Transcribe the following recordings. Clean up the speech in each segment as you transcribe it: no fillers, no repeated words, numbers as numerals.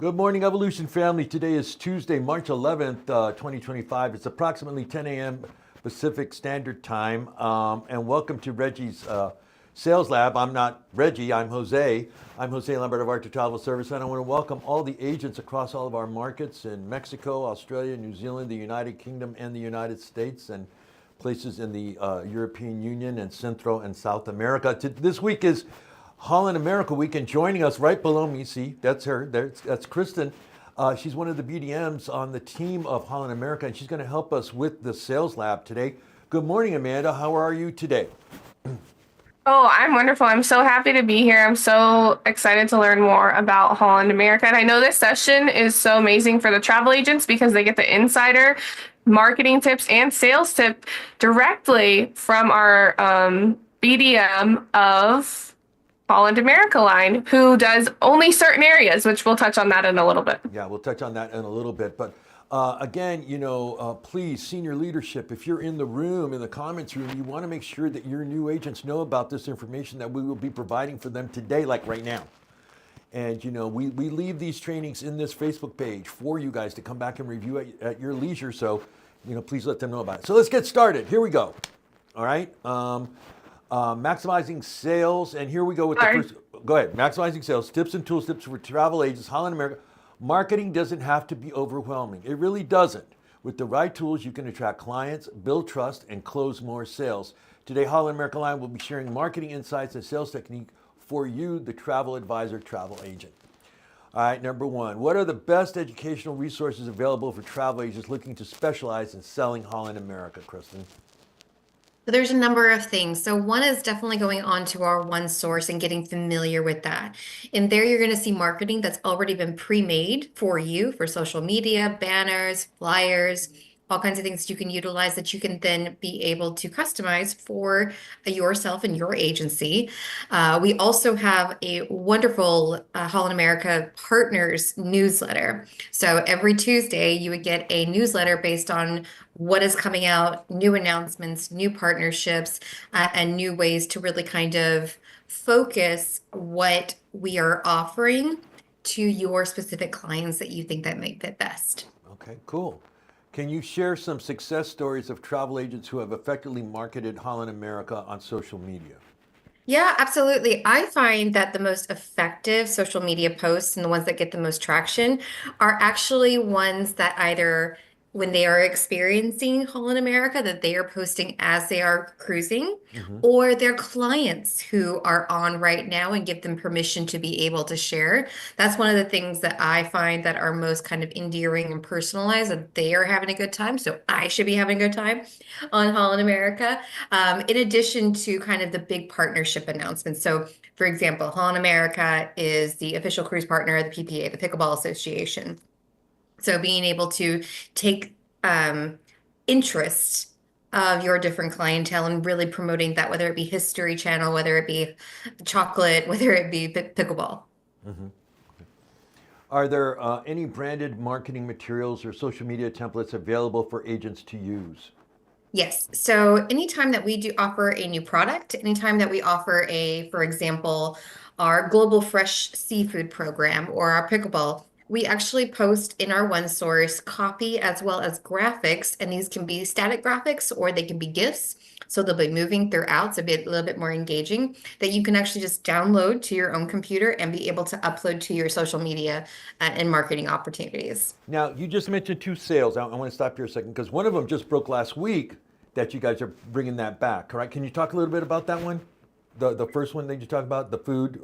Good morning, Evolution family. Today is Tuesday, March 11th, 2025. It's approximately 10 a.m. Pacific Standard Time. And welcome to Reggie's Sales Lab. I'm not Reggie, I'm Jose. I'm Jose Lambert of Archer Travel Service, and I want to welcome all the agents across all of our markets in Mexico, Australia, New Zealand, the United Kingdom, and the United States, and places in the European Union and Central and South America. This week is Holland America Week, and joining us right below me, see, that's her, that's Kristin. She's one of the BDMs on the team of Holland America, and she's going to help us with the sales lab today. Good morning, Amanda. How are you today? Oh, I'm wonderful. I'm so happy to be here. I'm so excited to learn more about Holland America. And I know this session is so amazing for the travel agents because they get the insider marketing tips and sales tip directly from our BDM of Holland America line, who does only certain areas, which we'll touch on that in a little bit. Yeah, we'll touch on that in a little bit. But again, please, senior leadership, if you're in the room, in the comments room, you want to make sure that your new agents know about this information that we will be providing for them today, like right now. And, we leave these trainings in this Facebook page for you guys to come back and review at your leisure. So, please let them know about it. So let's get started. Here we go. All right. Maximizing sales. And here we go with the first. Go ahead. Maximizing sales, tips and tools, tips for travel agents, Holland America. Marketing doesn't have to be overwhelming. It really doesn't. With the right tools, you can attract clients, build trust, and close more sales. Today, Holland America Line will be sharing marketing insights and sales technique for you, the travel advisor, travel agent. All right, number one, what are the best educational resources available for travel agents looking to specialize in selling Holland America, Kristin? So there's a number of things. So one is definitely going on to our one source and getting familiar with that. And there you're going to see marketing that's already been pre-made for you for social media, banners, flyers, all kinds of things you can utilize that you can then be able to customize for yourself and your agency. We also have a wonderful Holland America Partners newsletter. So every Tuesday you would get a newsletter based on what is coming out, new announcements, new partnerships, and new ways to really kind of focus what we are offering to your specific clients that you think that might fit best. Okay, cool. Can you share some success stories of travel agents who have effectively marketed Holland America on social media? Yeah, absolutely. I find that the most effective social media posts and the ones that get the most traction are actually ones that either when they are experiencing Holland America, that they are posting as they are cruising, or their clients who are on right now and give them permission to be able to share. That's one of the things that I find that are most kind of endearing and personalized, that they are having a good time. So I should be having a good time on Holland America. In addition to kind of the big partnership announcements. So for example, Holland America is the official cruise partner of the PPA, the Pickleball Association. So being able to take interest of your different clientele and really promoting that, whether it be History Channel, whether it be chocolate, whether it be pickleball. Are there any branded marketing materials or social media templates available for agents to use? Yes. So anytime that we do offer a new product, anytime that we offer for example, our Global Fresh Seafood program or our pickleball, we actually post in our one source copy as well as graphics, and these can be static graphics or they can be GIFs. So they'll be moving throughout, so be a little bit more engaging, that you can actually just download to your own computer and be able to upload to your social media and marketing opportunities. Now, you just mentioned two sales. I want to stop here a second because one of them just broke last week that you guys are bringing that back, correct? Can you talk a little bit about that one? The first one that you talked about, the food?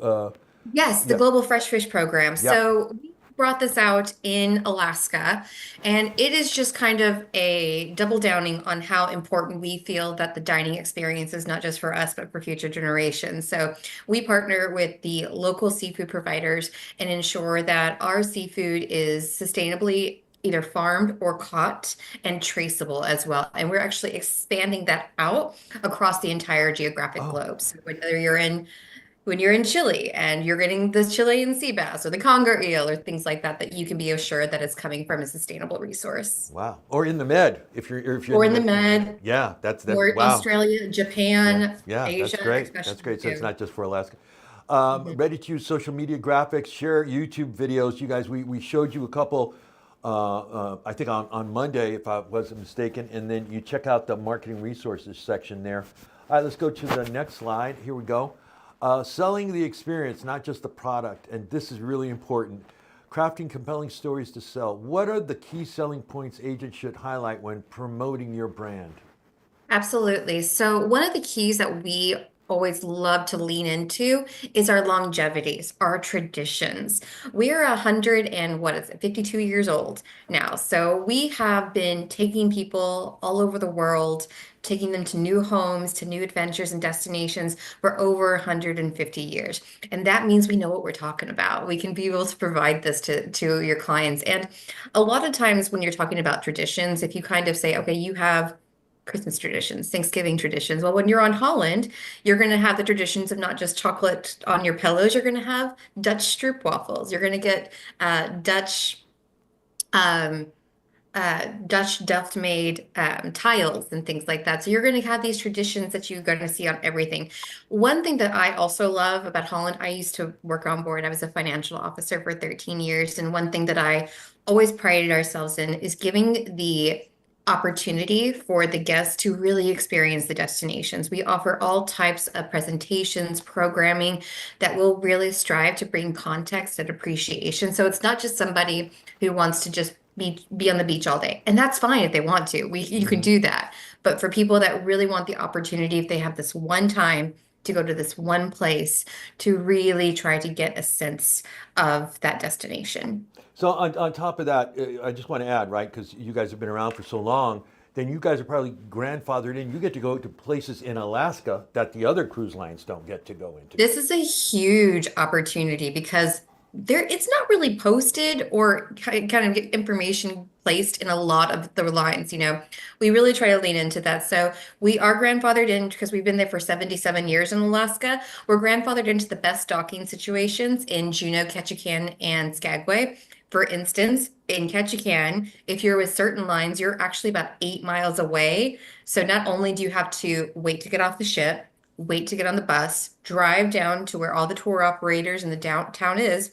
Yes, the Global Fresh Fish program. So we brought this out in Alaska, and it is just kind of a double downing on how important we feel that the dining experience is, not just for us, but for future generations. So we partner with the local seafood providers and ensure that our seafood is sustainably either farmed or caught and traceable as well. And we're actually expanding that out across the entire geographic globe. So whether you're in when you're in Chile and you're getting the Chilean sea bass or the conger eel or things like that, that you can be assured that it's coming from a sustainable resource. Wow. Or in the Med, if you're Or in the Med. Yeah, that's Or wow. Australia, Japan, Yeah, Asia. that's great. That's especially great. So it's too. not just for Alaska. Mhm. Ready to use social media graphics, share YouTube videos. You guys, we showed you a couple, I think on Monday, if I wasn't mistaken, and then you check out the marketing resources section there. All right, let's go to the next slide. Here we go. Selling the experience, not just the product, and this is really important. Crafting compelling stories to sell. What are the key selling points agents should highlight when promoting your brand? Absolutely. So one of the keys that we always love to lean into is our longevities, our traditions. We are 100 and what is it, 52 years old now. So we have been taking people all over the world, taking them to new homes, to new adventures and destinations for over 150 years. And that means we know what we're talking about. We can be able to provide this to your clients. And a lot of times when you're talking about traditions, if you kind of say, okay, you have Christmas traditions, Thanksgiving traditions. Well, when you're on Holland, you're going to have the traditions of not just chocolate on your pillows. You're going to have Dutch stroopwafels. You're going to get um, Dutch Delft-made tiles and things like that. So you're going to have these traditions that you're going to see on everything. One thing that I also love about Holland, I used to work on board. I was a financial officer for 13 years, and one thing that I always prided ourselves in is giving the opportunity for the guests to really experience the destinations. We offer all types of presentations, programming that will really strive to bring context and appreciation. So it's not just somebody who wants to just be on the beach all day. And that's fine if they want to. You can Mhm. do that. But for people that really want the opportunity, if they have this one time to go to this one place to really try to get a sense of that destination. So on top of that, I just want to add, right, because you guys have been around for so long, then you guys are probably grandfathered in. You get to go to places in Alaska that the other cruise lines don't get to go into. This is a huge opportunity because it's not really posted or kind of get information placed in a lot of the lines. We really try to lean into that. So we are grandfathered in because we've been there for 77 years in Alaska. We're grandfathered into the best docking situations in Juneau, Ketchikan, and Skagway. For instance, in Ketchikan, if you're with certain lines, you're actually about 8 miles away. So not only do you have to wait to get off the ship, wait to get on the bus, drive down to where all the tour operators in the downtown is,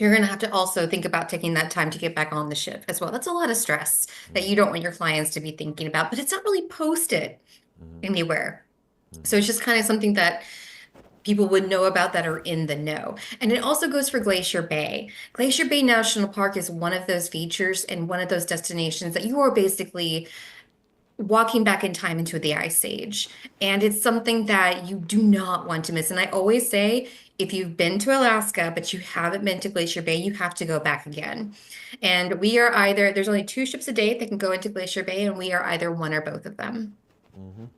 you're going to have to also think about taking that time to get back on the ship as well. That's a lot of stress that you don't want your clients to be thinking about, but it's not really posted Mhm. anywhere. So Mhm. it's just kind of something that people would know about that are in the know. And it also goes for Glacier Bay. Glacier Bay National Park is one of those features and one of those destinations that you are basically walking back in time into the ice age. And it's something that you do not want to miss. And I always say, if you've been to Alaska, but you haven't been to Glacier Bay, you have to go back again. And we are either, there's only 2 ships a day that can go into Glacier Bay, and we are either one or both of them. Mhm.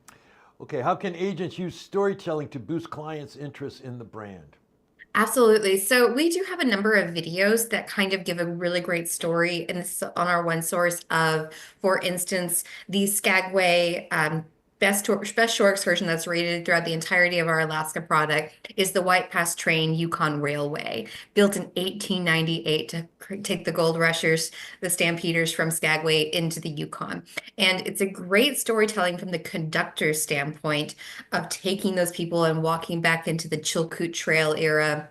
Okay, how can agents use storytelling to boost clients' interest in the brand? Absolutely. So we do have a number of videos that kind of give a really great story in on our one source of, for instance, the Skagway best shore excursion that's rated throughout the entirety of our Alaska product is the White Pass Train Yukon Railway, built in 1898 to take the gold rushers, the stampeders from Skagway into the Yukon. And it's a great storytelling from the conductor's standpoint of taking those people and walking back into the Chilkoot Trail era,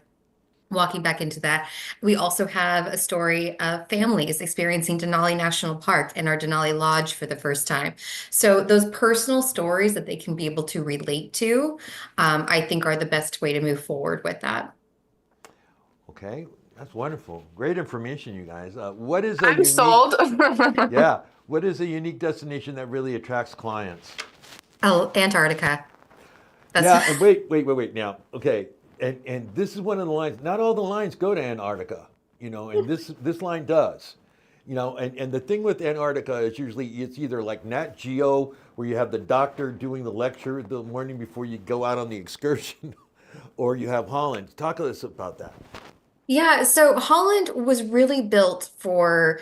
walking back into that. We also have a story of families experiencing Denali National Park and our Denali Lodge for the first time. So those personal stories that they can be able to relate to, I think are the best way to move forward with that. Okay, that's wonderful. Great information, you guys. What is a I'm unique, sold. yeah, what is a unique destination that really attracts clients? Oh, Antarctica. That's Yeah, and wait. Now, okay, and this is one of the lines. Not all the lines go to Antarctica, and this line does, and the thing with Antarctica is usually it's either like Nat Geo, where you have the doctor doing the lecture the morning before you go out on the excursion, or you have Holland. Talk to us about that. Yeah, so Holland was really built for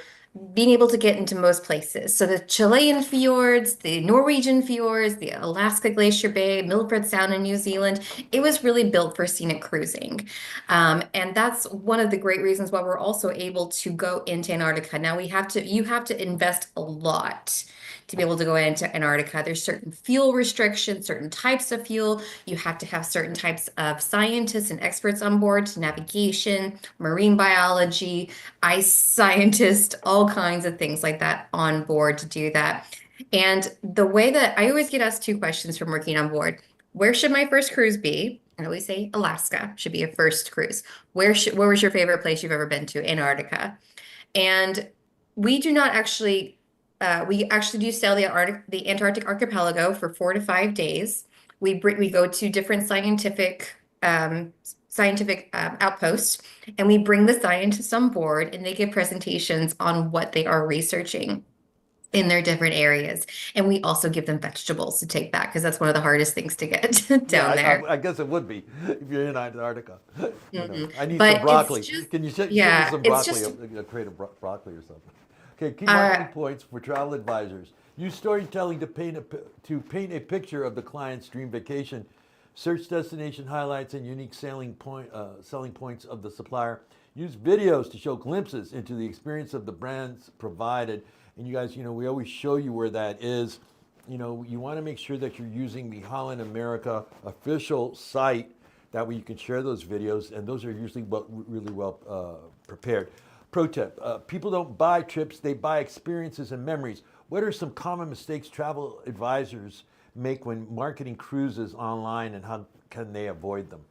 being able to get into most places. So the Chilean fjords, the Norwegian fjords, the Alaska Glacier Bay, Milford Sound in New Zealand, it was really built for scenic cruising. And that's one of the great reasons why we're also able to go into Antarctica. Now you have to invest a lot to be able to go into Antarctica. There's certain fuel restrictions, certain types of fuel. You have to have certain types of scientists and experts on board, navigation, marine biology, ice scientist, all kinds of things like that on board to do that. And the way that I always get asked two questions from working on board: where should my first cruise be? I always say Alaska should be a first cruise. Where was your favorite place you've ever been to? Antarctica. And we do not actually, we actually do sail the Antarctic archipelago for 4 to 5 days. We go to different scientific outposts, and we bring the scientists on board, and they give presentations on what they are researching in their different areas. And we also give them vegetables to take back because that's one of the hardest things to get down there. I guess it would be if you're in Antarctica. Mhm. I need But some broccoli. it's just, Can you send me yeah, some it's broccoli, just, a crate of broccoli or something? Okay, key uh, marketing points for travel advisors. Use storytelling to paint a picture of the client's dream vacation. Search destination highlights and unique selling points of the supplier. Use videos to show glimpses into the experience of the brands provided. And you guys, we always show you where that is. You want to make sure that you're using the Holland America official site. That way you can share those videos, and those are usually really well prepared. Pro tip, people don't buy trips, they buy experiences and memories. What are some common mistakes travel advisors make when marketing cruises online, and how can they avoid them?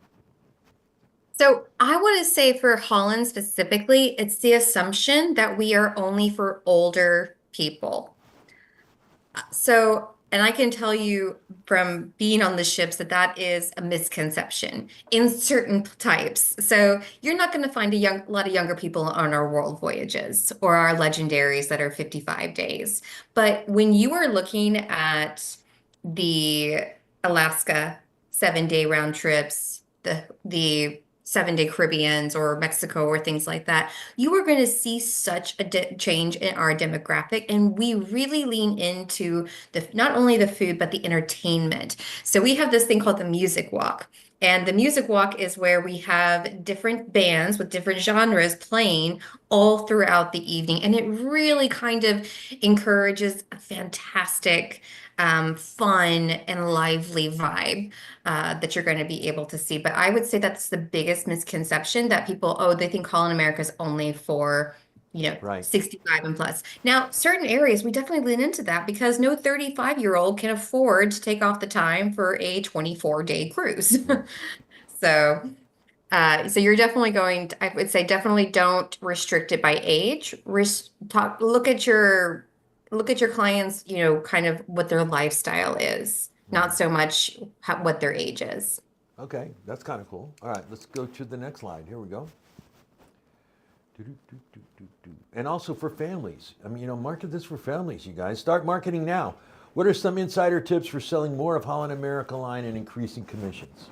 so I want to say for Holland specifically, it's the assumption that we are only for older people. So, and I can tell you from being on the ships that that is a misconception in certain types. So you're not going to find a lot of younger people on our world voyages or our legendaries that are 55 days. But when you are looking at the Alaska 7 day round trips, the 7 day Caribbeans or Mexico or things like that, you are going to see such a change in our demographic. And we really lean into not only the food, but the entertainment. So we have this thing called the music walk. And the music walk is where we have different bands with different genres playing all throughout the evening. And it really kind of encourages a fantastic, fun and lively vibe that you're going to be able to see. But I would say that's the biggest misconception that people, oh, they think Holland America is only for, Right. 65 and plus. Now, certain areas, we definitely lean into that because no 35-year-old can afford to take off the time for a 24-day cruise. So, so you're definitely I would say definitely don't restrict it by age. Look at your clients, kind of what their lifestyle is, not so much what their age is. Okay, that's kind of cool. All right, let's go to the next slide. Here we go. And also for families. I mean, market this for families, you guys. Start marketing now. What are some insider tips for selling more of Holland America line and increasing commissions?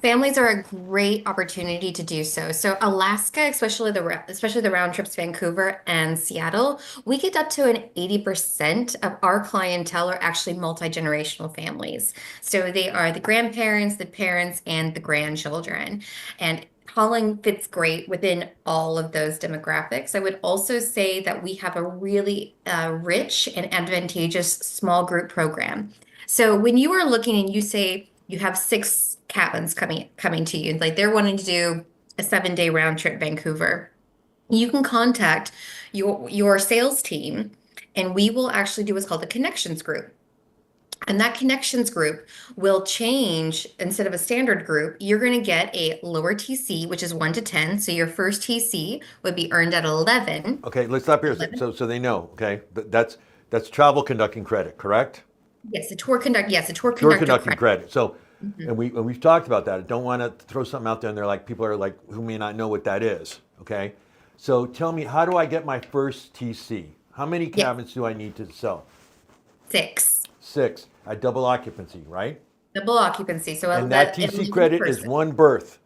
Families are a great opportunity to do so. So Alaska, especially the round trips, Vancouver and Seattle, we get up to an 80% of our clientele are actually multi-generational families. So they are the grandparents, the parents, and the grandchildren. And Holland fits great within all of those demographics. I would also say that we have a really rich and advantageous small group program. So when you are looking and you say you have 6 cabins coming to you, like they're wanting to do a 7 day round trip Vancouver, you can contact your sales team, and we will actually do what's called a connections group. And that connections group will change. Instead of a standard group, you're going to get a lower TC, which is 1 to 10. So your first TC would be earned at 11. Okay, let's stop here 11. so they know. Okay, but that's travel conducting credit, correct? Yes, a tour Tour conductor conducting credit. credit. So, Mhm. and we've talked about that. I don't want to throw something out there and they're like, people are like, who may not know what that is. Okay, so tell me, how do I get my first TC? How many Yes, cabins do I need to sell? 6. 6 at double occupancy, right? Double occupancy. So And that it'll TC be credit is person, one berth.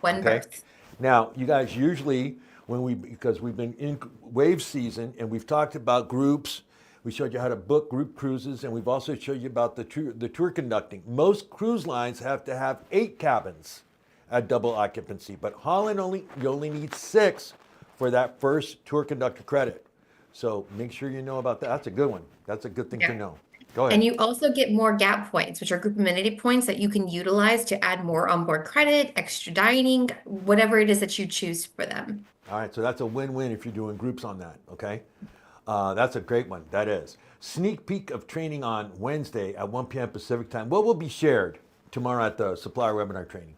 one Okay. berth. Now, you guys usually, because we've been in wave season and we've talked about groups. We showed you how to book group cruises, and we've also showed you about the tour conducting. Most cruise lines have to have 8 cabins at double occupancy, but Holland you only need 6 for that first tour conductor credit. So make sure you know about that. That's a good one. That's a good thing to know. Go ahead. And you also get more gap points, which are group amenity points that you can utilize to add more onboard credit, extra dining, whatever it is that you choose for them. All right, so that's a win-win if you're doing groups on that, okay? That's a great one, that is. Sneak peek of training on Wednesday at 1 p.m. Pacific time. What will be shared tomorrow at the supplier webinar training?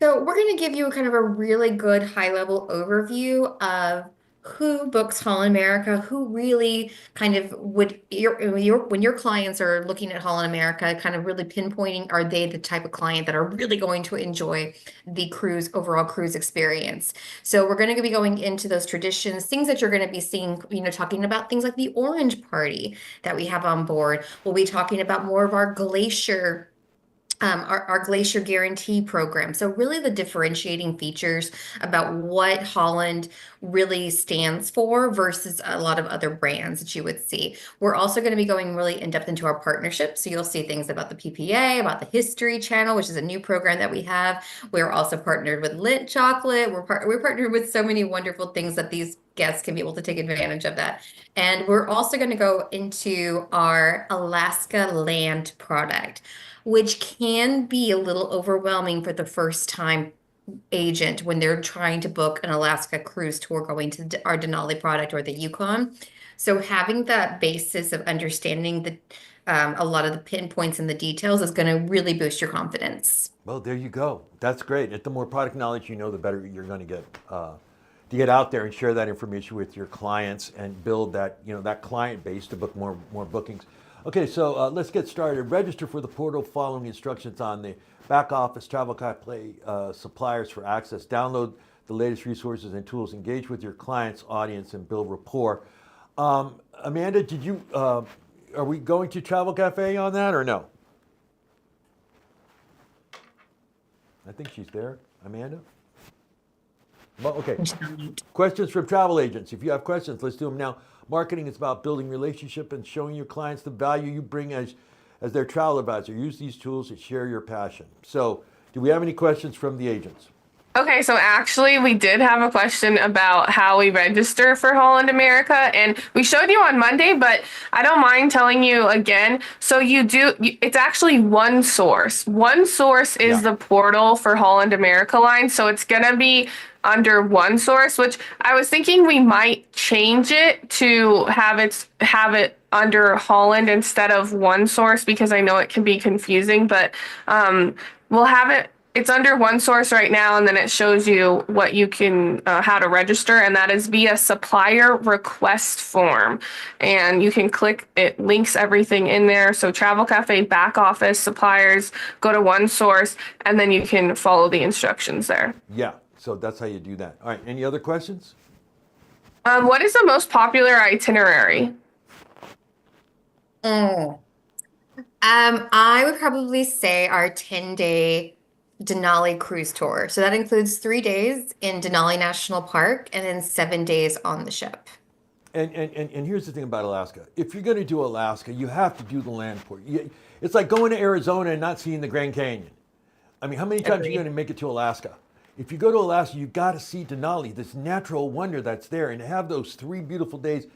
So we're going to give you kind of a really good high-level overview of who books Holland America, who really kind of when your clients are looking at Holland America, kind of really pinpointing, are they the type of client that are really going to enjoy the overall cruise experience. So we're going to be going into those traditions, things that you're going to be seeing, talking about things like the Orange Party that we have on board. We'll be talking about more of our glacier our Glacier Guarantee program. So really the differentiating features about what Holland really stands for versus a lot of other brands that you would see. We're also going to be going really in depth into our partnerships. So you'll see things about the PPA, about the History Channel, which is a new program that we have. We're also partnered with Lindt Chocolate. We're partnered with so many wonderful things that these guests can be able to take advantage of that. And we're also going to go into our Alaska Land product, which can be a little overwhelming for the first time agent when they're trying to book an Alaska cruise tour going to our Denali product or the Yukon. So having that basis of understanding a lot of the pinpoints and the details is going to really boost your confidence. Well, there you go. That's great. And the more product knowledge you know, the better you're going to get to get out there and share that information with your clients and build that, that client base to book more bookings. Okay, so let's get started. Register for the portal following instructions on the back office. Travel Cafe suppliers for access. Download the latest resources and tools. Engage with your client's audience and build rapport. Amanda, are we going to Travel Cafe on that or no? I think she's there. Amanda? Well, okay. Questions from travel agents. If you have questions, let's do them now. Marketing is about building relationship and showing your clients the value you bring as their travel advisor. Use these tools to share your passion. So, do we have any questions from the agents? Okay, so actually we did have a question about how we register for Holland America, and we showed you on Monday, but I don't mind telling you again. So it's actually one source. One source is the portal for Holland America line, so it's gonna be under one source, which I was thinking we might change it to have it under Holland instead of one source, because I know it can be confusing, but we'll have it. It's under one source right now, and then it shows you what you can, how to register, and that is via supplier request form. And you can click, it links everything in there. So Travel Cafe back office suppliers, go to one source, and then you can follow the instructions there. Yeah, so that's how you do that. All right, any other questions? What is the most popular itinerary? I would probably say our 10-day Denali cruise tour. So that includes 3 days in Denali National Park and then 7 days on the ship. And here's the thing about Alaska. If you're going to do Alaska, you have to do the land port. It's like going to Arizona and not seeing the Grand Canyon. I mean, how many times are you going to make it to Alaska? If you go to Alaska, you got to see Denali, this natural wonder that's there, and to have those 3 beautiful days.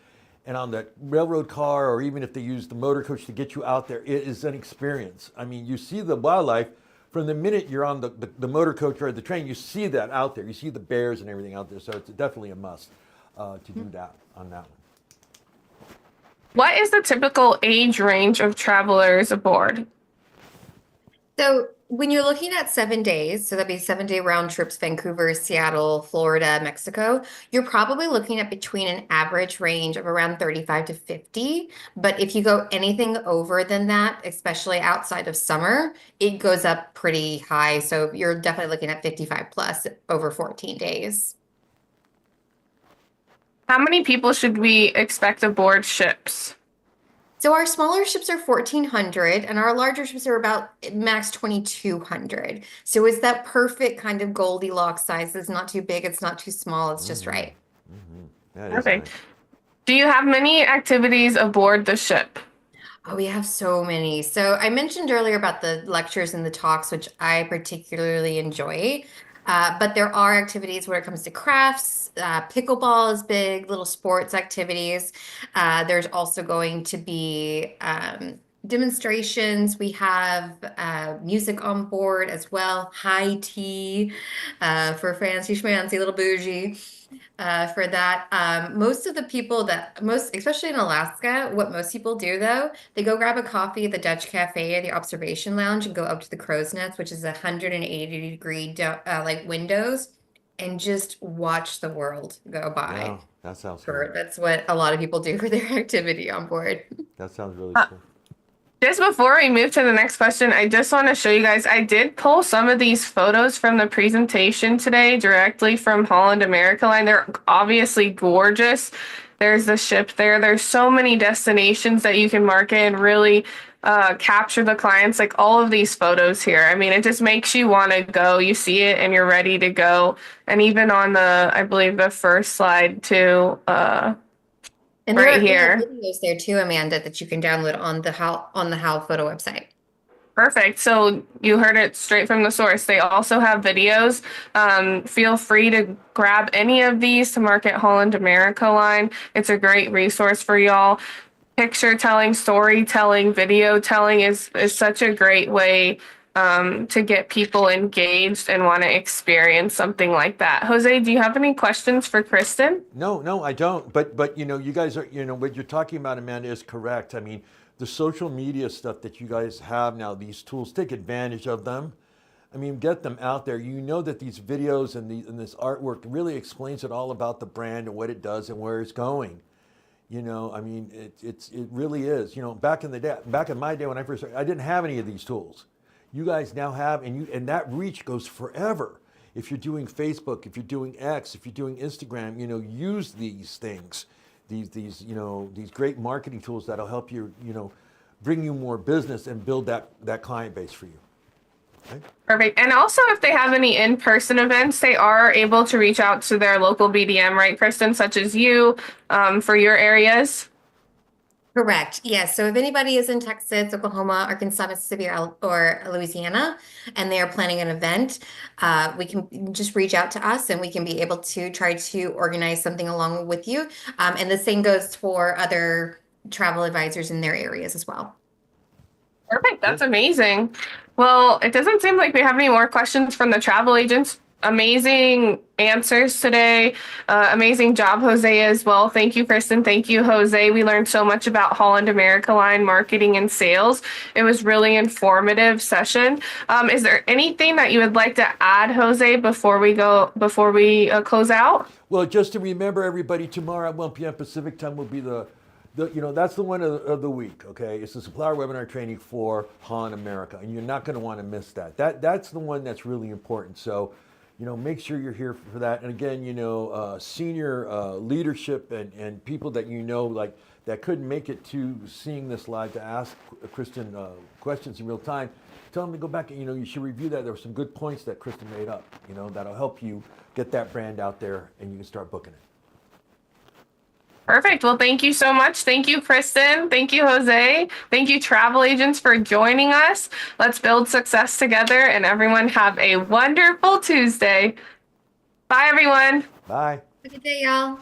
And on the railroad car, or even if they use the motor coach to get you out there, it is an experience. I mean, you see the wildlife from the minute you're on the motor coach or the train. You see that out there. You see the bears and everything out there. So it's definitely a must to do that on that one. What is the typical age range of travelers aboard? So when you're looking at 7 days, so that'd be 7-day round trips, Vancouver, Seattle, Florida, Mexico, you're probably looking at between an average range of around 35 to 50. But if you go anything over than that, especially outside of summer, it goes up pretty high. So you're definitely looking at 55 plus over 14 days. How many people should we expect aboard ships? So our smaller ships are 1,400 and our larger ships are about max 2,200. So it's that perfect kind of Goldilocks size. It's not too big, it's not too small, it's just right. That is Perfect. nice. Do you have many activities aboard the ship? Oh, we have so many. So I mentioned earlier about the lectures and the talks, which I particularly enjoy. But there are activities where it comes to crafts. Pickleball is big, little sports activities. There's also going to be demonstrations. We have music on board as well, high tea for fancy schmancy, little bougie for that. Most of the people especially in Alaska, what most people do though, they go grab a coffee at the Dutch Cafe or the Observation Lounge and go up to the Crow's Nest, which is 180-degree like windows, and just watch the world go by. Wow, that sounds cool. That's what a lot of people do for their activity on board. That sounds really Uh, cool. Just before we move to the next question, I just want to show you guys, I did pull some of these photos from the presentation today directly from Holland America Line. They're obviously gorgeous. There's the ship there. There's so many destinations that you can market and really capture the clients, like all of these photos here. I mean, it just makes you want to go. You see it and you're ready to go. And even on I believe the first slide too, And right there are here. videos there too, Amanda, that you can download on the How Photo website. Perfect. So you heard it straight from the source. They also have videos. Feel free to grab any of these to market Holland America Line. It's a great resource for y'all. Picture telling, storytelling, video telling is such a great way to get people engaged and want to experience something like that. Jose, do you have any questions for Kristin? No, I don't. But you guys are, what you're talking about, Amanda, is correct. I mean, the social media stuff that you guys have now, these tools, take advantage of them. I mean, get them out there. You know that these videos and this artwork really explains it all about the brand and what it does and where it's going. I mean, it really is. Back in my day when I first started, I didn't have any of these tools. You guys now have, and that reach goes forever. If you're doing Facebook, if you're doing X, if you're doing Instagram, use these things, these great marketing tools that'll help you, bring you more business and build that client base for you. Okay? Perfect. And also, if they have any in-person events, they are able to reach out to their local BDM, right, Kristin, such as you, for your areas. Correct. Yes. So if anybody is in Texas, Oklahoma, Arkansas, Mississippi, or Louisiana, and they are planning an event, we can just reach out to us and we can be able to try to organize something along with you. And the same goes for other travel advisors in their areas as well. Perfect. That's amazing. Well, it doesn't seem like we have any more questions from the travel agents. Amazing answers today. Amazing job, Jose, as well. Thank you, Kristin. Thank you, Jose. We learned so much about Holland America Line marketing and sales. It was really informative session. Is there anything that you would like to add, Jose, before we close out? Well, just to remember everybody, tomorrow at 1 p.m. Pacific time will be that's the one of the week, okay? It's the supplier webinar training for Holland America, and you're not going to want to miss that. That's the one that's really important. So, make sure you're here for that. And again, senior leadership and people that like that couldn't make it to seeing this live to ask Kristin questions in real time, tell them to go back and, you should review that. There were some good points that Kristin made up, that'll help you get that brand out there and you can start booking it. Perfect. Well, thank you so much. Thank you, Kristin. Thank you, Jose. Thank you, travel agents, for joining us. Let's build success together, and everyone have a wonderful Tuesday. Bye, everyone. Bye. Have a good day, y'all.